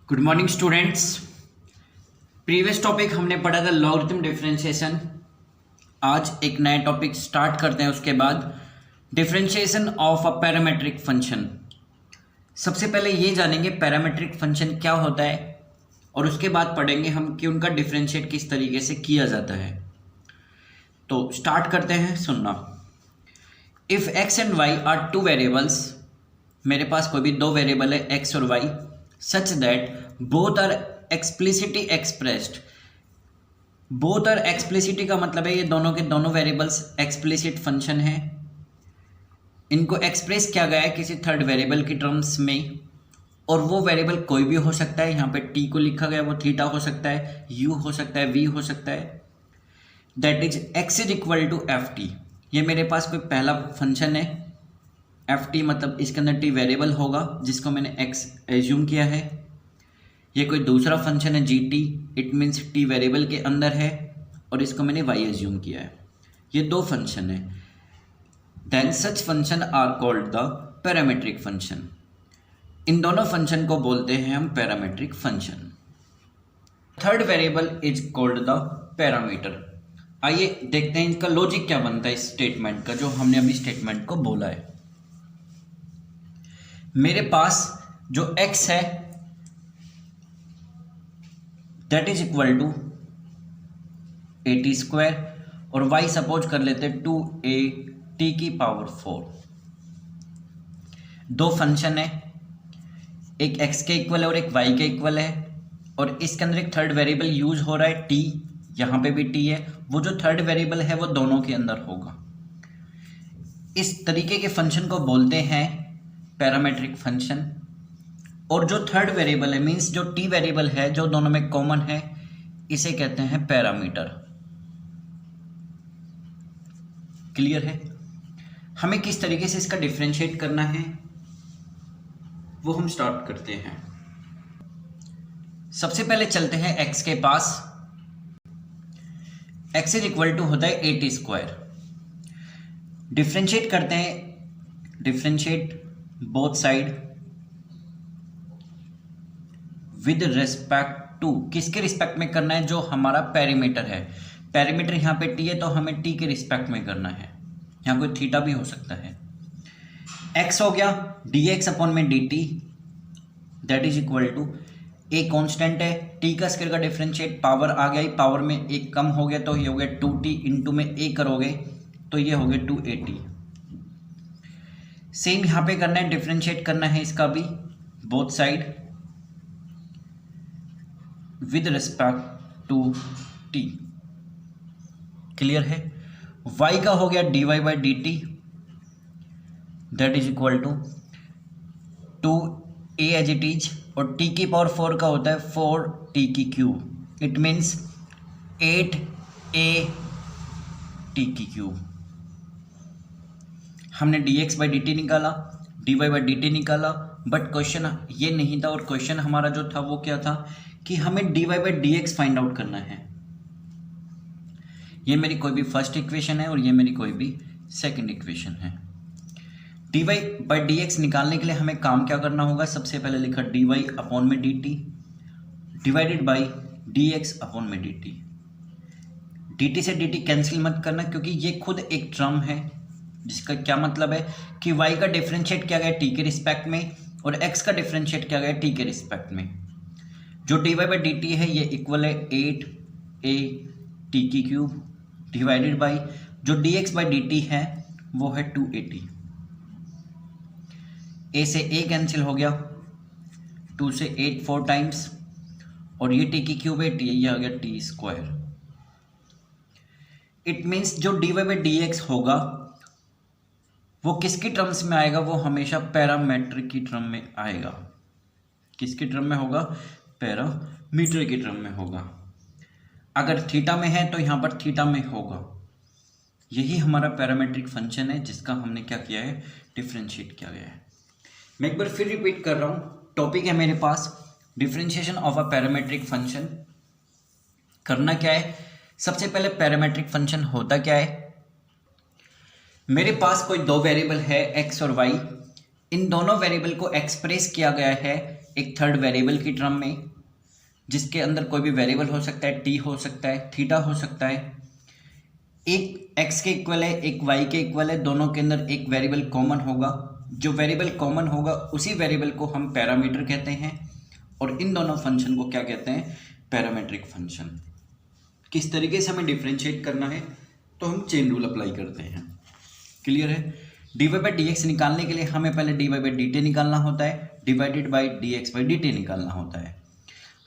Good morning students. Previous topic हमने पढ़ा था लॉगरिथम डिफरेंशिएशन। आज एक नया टॉपिक स्टार्ट करते हैं, उसके बाद differentiation of a parametric function. सबसे पहले ये जानेंगे पैरामीट्रिक फंक्शन क्या होता है और उसके बाद पढ़ेंगे हम कि उनका डिफरेंशिएट किस तरीके से किया जाता है। तो स्टार्ट करते हैं, सुनना। If x and y are two variables, मेरे पास कोई भी दो वेरिएबल है एक्स और y, such that both are explicitly expressed. Both are explicitly का मतलब है ये दोनों के दोनों वेरिएबल्स एक्सप्लिसिट फंक्शन है। इनको एक्सप्रेस किया गया है किसी थर्ड वेरिएबल की टर्म्स में, और वो वेरिएबल कोई भी हो सकता है। यहाँ पे टी को लिखा गया, वो थीटा हो सकता है, यू हो सकता है, वी हो सकता है। That is x is equal to f t. ये मेरे पास कोई पहला फंक्शन है एफ टी, मतलब इसके अंदर टी वेरिएबल होगा जिसको मैंने एक्स एज्यूम किया है। ये कोई दूसरा फंक्शन है G T, it means T variable के अंदर है और इसको मैंने वाई एज्यूम किया है। ये दो फंक्शन है। Then such function are called the parametric function. इन दोनों फंक्शन को बोलते हैं हम parametric function. Third variable is called the parameter. आइए देखते हैं इनका लॉजिक क्या बनता है इस स्टेटमेंट का, जो हमने अभी स्टेटमेंट को बोला है। मेरे पास जो x है that is equal to a t square और y सपोज कर लेते हैं 2a की पावर 4। दो फंक्शन है, एक x के इक्वल है और एक y के इक्वल है, और इसके अंदर एक थर्ड वेरिएबल यूज हो रहा है t, यहाँ पे भी t है। वो जो थर्ड वेरिएबल है वो दोनों के अंदर होगा। इस तरीके के फंक्शन को बोलते हैं पैरामीट्रिक फंक्शन। और जो थर्ड वेरिएबल है मींस जो टी वेरिएबल है जो दोनों में कॉमन है, इसे कहते हैं पैरामीटर। क्लियर है? हमें किस तरीके से इसका डिफरेंशिएट करना है वो हम स्टार्ट करते हैं। सबसे पहले चलते हैं x के पास। x इज इक्वल टू होता है ए टी स्क्वायर। डिफरेंशिएट करते हैं, differentiate both side with respect to, किसके रिस्पेक्ट में करना है? जो हमारा पेरीमीटर है। पेरीमीटर यहाँ पे टी है तो हमें टी के रिस्पेक्ट में करना है। यहाँ कोई थीटा भी हो सकता है। x हो गया डी एक्स अपॉन में d t, that is equal to a constant है, टी का स्क्वायर का डिफरेंशिएट, पावर आ गया, पावर में एक कम हो गया तो ये हो गया 2t, इंटू में ए करोगे तो ये हो गया 2at। सेम यहाँ पे करना है, डिफरेंशिएट करना है इसका भी both side with respect to t. Clear है? y का हो गया dy by d t, that is equal to 2a as it is, और t की पावर 4 का होता है 4t की cube, it means 8a t की क्यूब। हमने dx बाई डी टी निकाला, dy बाई डी टी निकाला, बट क्वेश्चन ये नहीं था। और क्वेश्चन हमारा जो था वो क्या था कि हमें dy by d x find out करना है। ये मेरी कोई भी फर्स्ट इक्वेशन है और ये मेरी कोई भी सेकंड इक्वेशन है। dy बाई डी एक्स निकालने के लिए हमें काम क्या करना होगा? सबसे पहले लिखा dy अपॉन में d T divided by d x upon में डी टी। डी टी से डी टी कैंसिल मत करना, क्योंकि ये खुद एक टर्म है, जिसका क्या मतलब है कि y का डिफरेंशिएट किया गया t के रिस्पेक्ट में और x का डिफरेंशिएट किया गया t के रिस्पेक्ट में। जो dy बाई डी टी है ये इक्वल है 8a t की क्यूब डिवाइडेड बाई जो dx बाई डी टी है वो है 2at। a से a कैंसिल हो गया, 2 से 8 4 टाइम्स, और ये t की क्यूब है t, ये आ गया t स्क्वायर। इट मीन्स जो dy बाई डी एक्स होगा वो किसकी टर्म्स में आएगा? वो हमेशा पैरामीट्रिक की टर्म में आएगा। किसकी टर्म में होगा? पैरामीटर की टर्म में होगा। अगर थीटा में है तो यहाँ पर थीटा में होगा। यही हमारा पैरामीट्रिक फंक्शन है जिसका हमने क्या किया है? डिफरेंशिएट किया गया है। मैं एक बार फिर रिपीट कर रहा हूँ। टॉपिक है मेरे पास differentiation of a parametric function. करना क्या है? सबसे पहले पैरामीट्रिक फंक्शन होता क्या है? मेरे पास कोई दो वेरिएबल है x और y, इन दोनों वेरिएबल को एक्सप्रेस किया गया है एक थर्ड वेरिएबल की टर्म में, जिसके अंदर कोई भी वेरिएबल हो सकता है, टी हो सकता है, थीटा हो सकता है, एक एक्स के इक्वल है, एक वाई के इक्वल है, दोनों के अंदर एक वेरिएबल कॉमन होगा। जो वेरिएबल कॉमन होगा उसी वेरिएबल को हम पैरामीटर कहते हैं, और इन दोनों फंक्शन को क्या कहते हैं, पैरामीट्रिक फंक्शन। किस तरीके से हमें डिफ्रेंशिएट करना है, तो हम चेन रूल अप्लाई करते हैं। क्लियर है। D y by d x निकालने के लिए हमें पहले d y by d t निकालना होता है, divided by d x by d t निकालना होता है।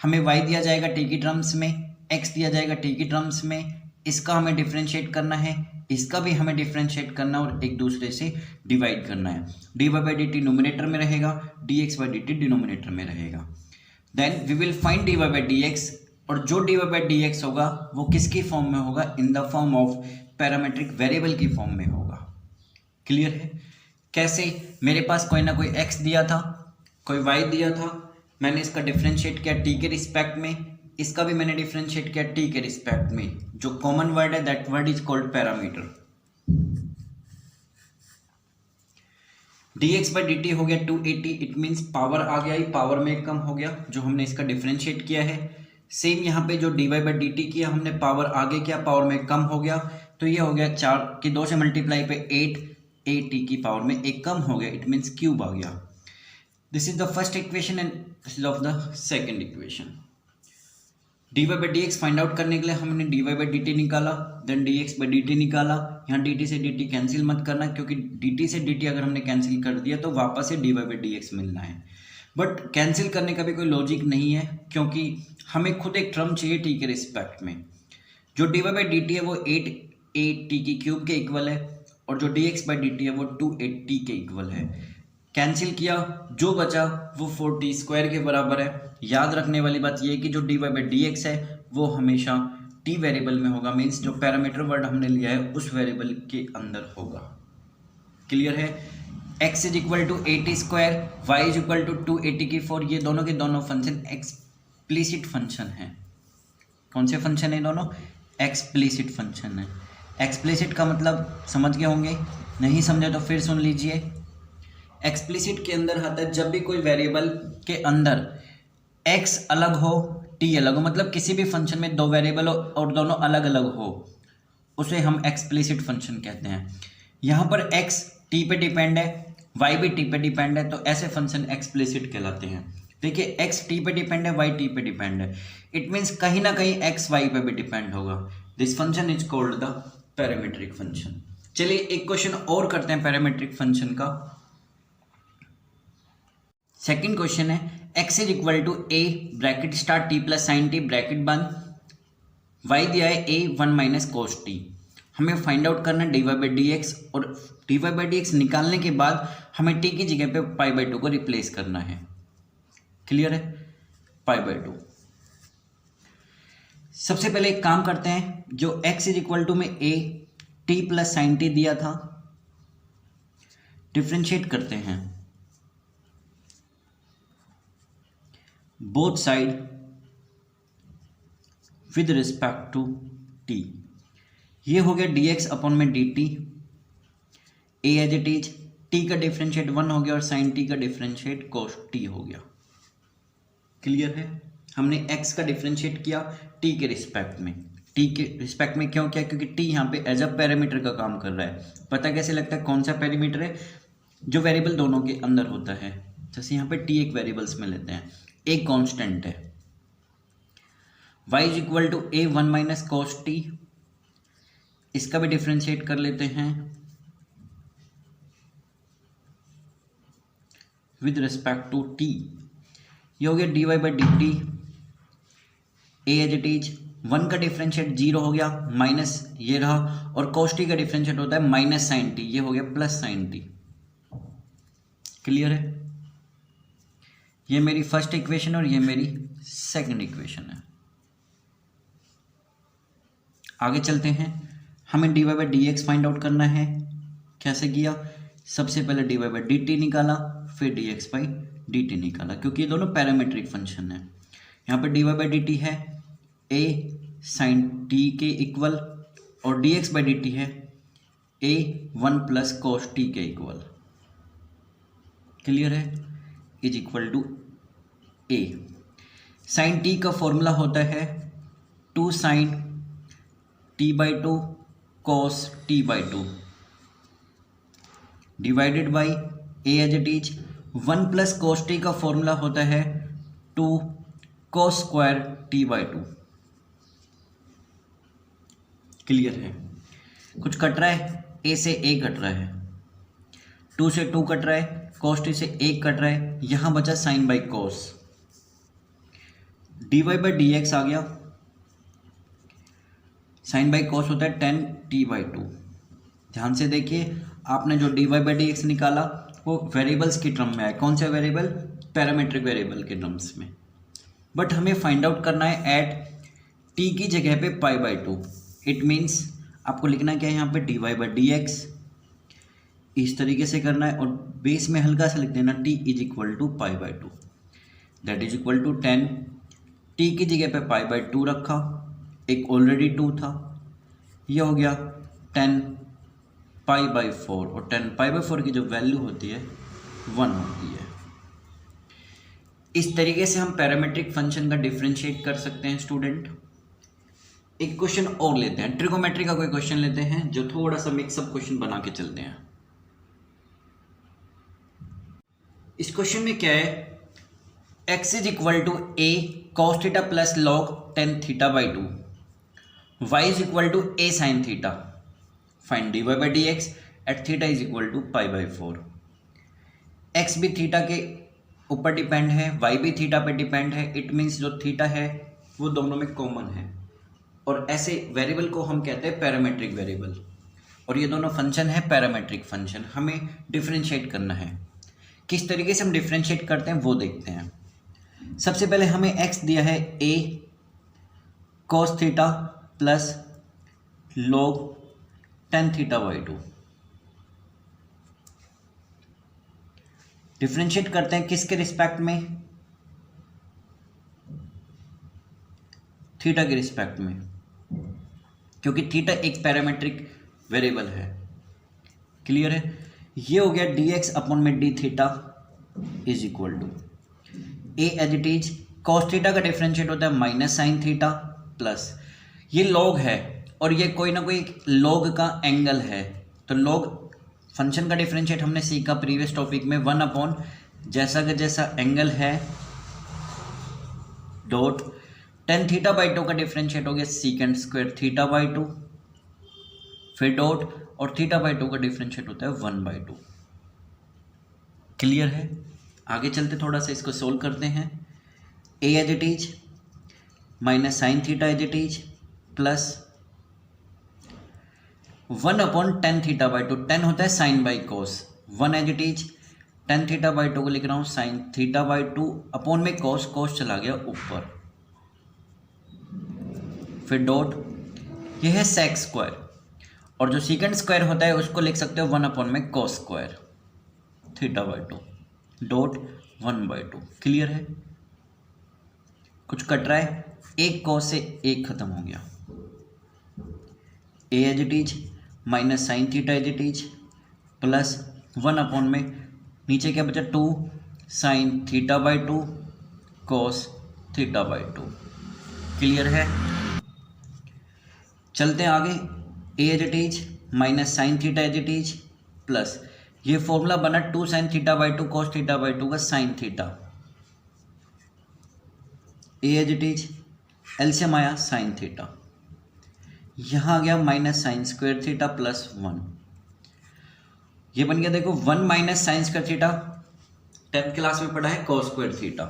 हमें वाई दिया जाएगा टी की टर्म्स में, एक्स दिया जाएगा टी की टर्म्स में, इसका हमें डिफ्रेंशिएट करना है, इसका भी हमें डिफ्रेंशिएट करना और एक दूसरे से डिवाइड करना है। D y by d t nominator में रहेगा, d x by d t denominator में रहेगा। Then we will find d y by d x, और जो d y by d x होगा वो किसकी फॉर्म में होगा, in the form of parametric variable की फॉर्म में होगा। क्लियर है। कैसे, मेरे पास कोई ना कोई x दिया था, कोई y दिया था, मैंने इसका डिफरेंशिएट किया t के रिस्पेक्ट में, इसका भी मैंने डिफरेंशिएट किया t के रिस्पेक्ट में। जो कॉमन वर्ड है that word is called parameter. dx by d T हो गया 280, इट मीन्स पावर आ गया, पावर में कम हो गया जो हमने इसका डिफरेंशिएट किया है। सेम यहाँ पे जो dy बाई डी टी किया हमने, पावर आगे किया, पावर में कम हो गया, तो ये हो गया 4 की 2 से मल्टीप्लाई पे 8, ए टी की पावर में एक कम हो गया, इट मीन्स क्यूब आ गया। This is the first equation and this is of the second equation. D y by d x find out करने के लिए हमने d y by d t निकाला, then d x by d t निकाला। यहाँ d t से d t cancel मत करना, क्योंकि डी टी से डी टी अगर हमने कैंसिल कर दिया तो वापस से d y by d x मिलना है। बट कैंसिल करने का भी कोई लॉजिक नहीं है, क्योंकि हमें खुद एक टर्म चाहिए टी के रिस्पेक्ट में। जो d y by d t है वो 8 ए टी की क्यूब के इक्वल है, और जो d x by d t है वो 280 के इक्वल है। कैंसिल किया, जो बचा वो 4t स्क्वायर के बराबर है। याद रखने वाली बात यह है कि जो d y by d x है वो हमेशा t वेरिएबल में होगा, मीन्स जो पैरामीटर वर्ड हमने लिया है उस वेरिएबल के अंदर होगा। क्लियर है। x is equal to 80 square, y is equal to 280 की 4, ये दोनों के दोनों फंक्शन एक्सप्लिसिट फंक्शन है। कौन से फंक्शन है दोनों, एक्सप्लिसिट फंक्शन है। एक्सप्लिसिट का मतलब समझ गए होंगे, नहीं समझे तो फिर सुन लीजिए। एक्सप्लिसिट के अंदर आता है जब भी कोई वेरिएबल के अंदर x अलग हो, t अलग हो, मतलब किसी भी फंक्शन में दो वेरिएबल हो और दोनों अलग अलग हो, उसे हम एक्सप्लिसिट फंक्शन कहते हैं। यहाँ पर x t पे डिपेंड है, y भी t पे डिपेंड है, तो ऐसे फंक्शन एक्सप्लिसिट कहलाते हैं। देखिए x t पे डिपेंड है, y t पे डिपेंड है, इट मीन्स कहीं ना कहीं x y पे भी डिपेंड होगा। This function is called the parametric function. चलिए एक क्वेश्चन और करते हैं पैरामीट्रिक फंक्शन का। सेकंड क्वेश्चन है, x is equal to a bracket start t plus sine t bracket बंद, y दिया है a 1 माइनस कोस t। हमें फाइंड आउट करना है d y by d x, और d y by d x निकालने के बाद हमें t की जगह पे पाई बाई 2 को रिप्लेस करना है। क्लियर है, पाई बाई 2। सबसे पहले एक काम करते हैं, जो x इज इक्वल टू में a t plus sine t दिया था, डिफ्रेंशिएट करते हैं both side with respect to t। ये हो गया dx अपॉन में dt, a as it is, t का डिफ्रेंशिएट 1 हो गया और साइन t का डिफ्रेंशिएट cos t हो गया। क्लियर है। हमने x का डिफ्रेंशिएट किया t के रिस्पेक्ट में। t के रिस्पेक्ट में क्यों किया, क्योंकि t यहाँ पे एज अ पैरामीटर का काम कर रहा है। पता कैसे लगता है कौन सा पैरामीटर है, जो वेरिएबल दोनों के अंदर होता है। जैसे यहाँ पे t एक वेरिएबल्स में लेते हैं, एक कांस्टेंट है। y is equal to a 1 minus cos t, इसका भी डिफ्रेंशिएट कर लेते हैं विद रिस्पेक्ट टू t। ये हो गया dy by d t, a as it is, 1 का डिफ्रेंशिएट 0 हो गया, माइनस ये रहा, और cos t का डिफ्रेंशिएट होता है माइनस साइन t, ये हो गया प्लस साइन t। क्लियर है। ये मेरी फर्स्ट इक्वेशन और ये मेरी सेकंड इक्वेशन है। आगे चलते हैं, हमें d y by d x find out करना है। कैसे किया, सबसे पहले d y by d t निकाला, फिर d x by d t निकाला, क्योंकि ये दोनों पैरामीट्रिक फंक्शन है। यहाँ पर d y by d t है a साइन t के इक्वल, और d x by d t है a 1 प्लस कोस t के इक्वल। क्लियर है, is equal to a. Sign T का फॉर्मूला होता है 2 sine t/2 cos t/2 divided by a as it is 1 plus cos t का formula होता है 2 cos square t/2। Clear है? कुछ कट रहा है, ए से ए कट रहा है, 2 से 2 कट रहा है, cos t से 1 कट रहा है, यहां बचा sine by cos, dy by d x आ गया। साइन बाई cos होता है 10t/2। ध्यान से देखिए, आपने जो dy बाई डी एक्स निकाला वो वेरिएबल्स की टर्म में है। कौन सा वेरिएबल? पैरामीट्रिक वेरिएबल के टर्म्स में। बट हमें फाइंड आउट करना है एट t की जगह पे π/2। इट मीन्स आपको लिखना क्या है यहाँ पे dy बाई डी एक्स, इस तरीके से करना है और बेस में हल्का सा लिख देना t is equal to π/2, that is equal to 10। t की जगह पे π/2 रखा, एक ऑलरेडी 2 था, ये हो गया 10 π/4 और 10 π/4 की जो वैल्यू होती है 1 होती है। इस तरीके से हम पैरामीट्रिक फंक्शन का डिफरेंशिएट कर सकते हैं स्टूडेंट। एक क्वेश्चन और लेते हैं, ट्रिगोमेट्री का कोई क्वेश्चन लेते हैं जो थोड़ा सा मिक्सअप क्वेश्चन बना के चलते हैं। इस क्वेश्चन में क्या है, x is equal to a cos theta plus log 10 θ/2, y is equal to a sin theta, find dy by d x at theta is equal to π/4। x भी थीटा के ऊपर डिपेंड है, y भी theta पे depend है। It means जो theta है वो दोनों में कॉमन है, और ऐसे वेरिएबल को हम कहते हैं पैरामीट्रिक वेरिएबल, और ये दोनों फंक्शन है पैरामीट्रिक फंक्शन। हमें डिफरेंशिएट करना है। किस तरीके से हम डिफरेंशिएट करते हैं वो देखते हैं। सबसे पहले हमें x दिया है a cos theta plus log 10 θ/2। Differentiate करते हैं किसके रिस्पेक्ट में? थीटा के रिस्पेक्ट में, क्योंकि थीटा एक पैरामीट्रिक वेरिएबल है। क्लियर है? ये हो गया dx अपॉन में d theta is equal to a as it is cos theta का डिफरेंशिएट होता है माइनस साइन थीटा प्लस, ये log है और ये कोई ना कोई log का एंगल है, तो log फंक्शन का डिफरेंशिएट हमने सीखा प्रीवियस टॉपिक में 1 अपॉन जैसा का जैसा एंगल है डॉट 10 θ/2 का डिफरेंशिएट हो गया सीकेंड स्क्वायर θ/2, फिर डॉट और θ/2 का डिफरेंशिएट होता है 1/2। क्लियर है? आगे चलते थोड़ा सा इसको सोल्व करते हैं। a as it is minus sine theta as it is plus 1 upon 10 θ/2, 10 होता है sine by cos, 1 as it is 10 θ/2 को लिख रहा हूँ साइन θ/2 अपॉन में कोस, कोस चला गया ऊपर, फिर डॉट, ये है सेक स्क्वायर, और जो सीकेंड स्क्वायर होता है उसको लिख सकते हो 1 अपॉन में कोस स्क्वायर θ/2 डॉट 1/2। क्लियर है? कुछ कट रहा है, एक कोस से एक खत्म हो गया। A as it is minus sine theta as it is plus 1 upon में नीचे क्या बचा 2 साइन θ/2 कोस θ/2। क्लियर है? चलते हैं आगे। A as it is minus sine theta as it is plus, ये फॉर्मूला बना 2 साइन θ/2 कोस θ/2 का sine theta, a as it is LCM आया साइन थीटा, यहाँ आ गया minus sine square theta plus 1, ये बन गया देखो 1 minus sine square theta, 10th class में पढ़ा है cos square theta,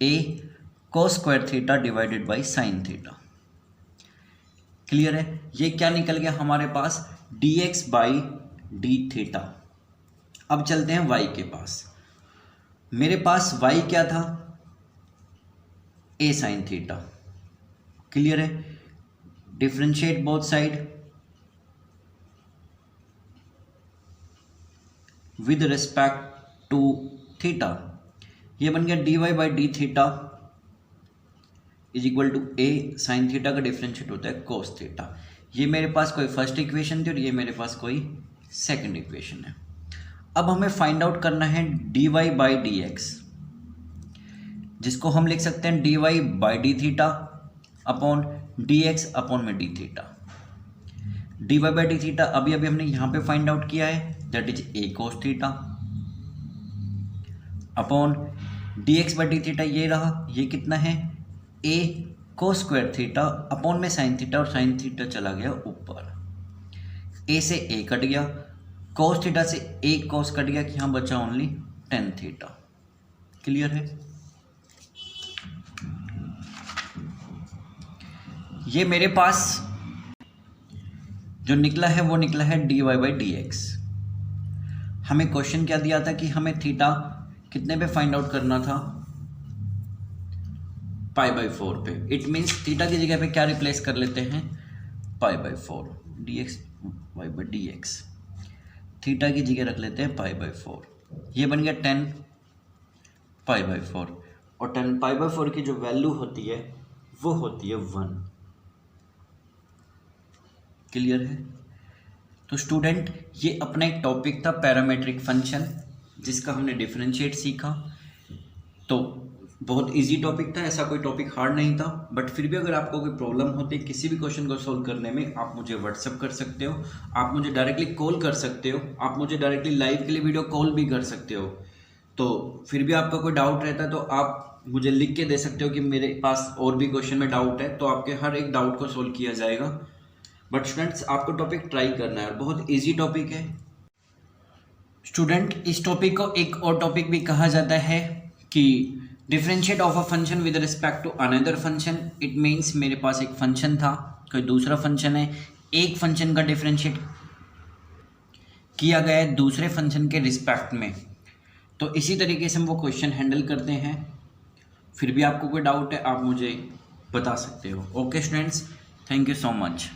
a cos square theta divided by sine theta. Clear है? ये क्या निकल गया हमारे पास dx बाई डी थीटा। अब चलते हैं y के पास। मेरे पास y क्या था? a sine theta. क्लियर है? Differentiate both side with respect to theta, ये बन गया dy by d theta is equal to a sine theta का डिफरेंशिएट होता है कोस थीटा। ये मेरे पास कोई फर्स्ट इक्वेशन थी और ये मेरे पास कोई सेकंड इक्वेशन है। अब हमें फाइंड आउट करना है dy बाई डी एक्स। जिसको हम लिख सकते हैं dy by d theta upon dx upon में d theta. dy by d theta अभी अभी हमने यहाँ पे फाइंड आउट किया है, that is a cos theta upon dx by d theta ये रहा, ये कितना है a cos square theta upon में साइन थीटा, और साइन थीटा चला गया ऊपर, a से a कट गया, cos थीटा से a cos कट गया, कि यहाँ बचा ओनली tan थीटा। क्लियर है? ये मेरे पास जो निकला है वो निकला है dy बाई डी एक्स। हमें क्वेश्चन क्या दिया था कि हमें थीटा कितने पे फाइंड आउट करना था, पाई बाई 4 पे। इट मीन्स थीटा की जगह पे क्या रिप्लेस कर लेते हैं, pi by 4, d x y by d x, theta की जगह रख लेते हैं पाई बाई 4। ये बन गया 10 पाई बाई 4, और 10 पाई बाई 4 की जो वैल्यू होती है वो होती है 1। क्लियर है? तो स्टूडेंट ये अपना एक टॉपिक था पैरामेट्रिक फंक्शन, जिसका हमने डिफरेंशिएट सीखा। तो बहुत इजी टॉपिक था, ऐसा कोई टॉपिक हार्ड नहीं था। बट फिर भी अगर आपको कोई प्रॉब्लम होती है किसी भी क्वेश्चन को सॉल्व करने में, आप मुझे व्हाट्सअप कर सकते हो, आप मुझे डायरेक्टली कॉल कर सकते हो, आप मुझे डायरेक्टली लाइव के लिए वीडियो कॉल भी कर सकते हो। तो फिर भी आपका कोई डाउट रहता है तो आप मुझे लिख के दे सकते हो कि मेरे पास और भी क्वेश्चन में डाउट है, तो आपके हर एक डाउट को सॉल्व किया जाएगा। बट स्टूडेंट्स आपको टॉपिक ट्राई करना है, और बहुत ईजी टॉपिक है। स्टूडेंट इस टॉपिक को एक और टॉपिक भी कहा जाता है कि differentiate of a function with respect to another function. It means मेरे पास एक फंक्शन था, कोई दूसरा फंक्शन है, एक फंक्शन का डिफरेंशिएट किया गया है दूसरे फंक्शन के रिस्पेक्ट में। तो इसी तरीके से हम वो क्वेश्चन हैंडल करते हैं। फिर भी आपको कोई डाउट है आप मुझे बता सकते हो। Okay students, thank you so much.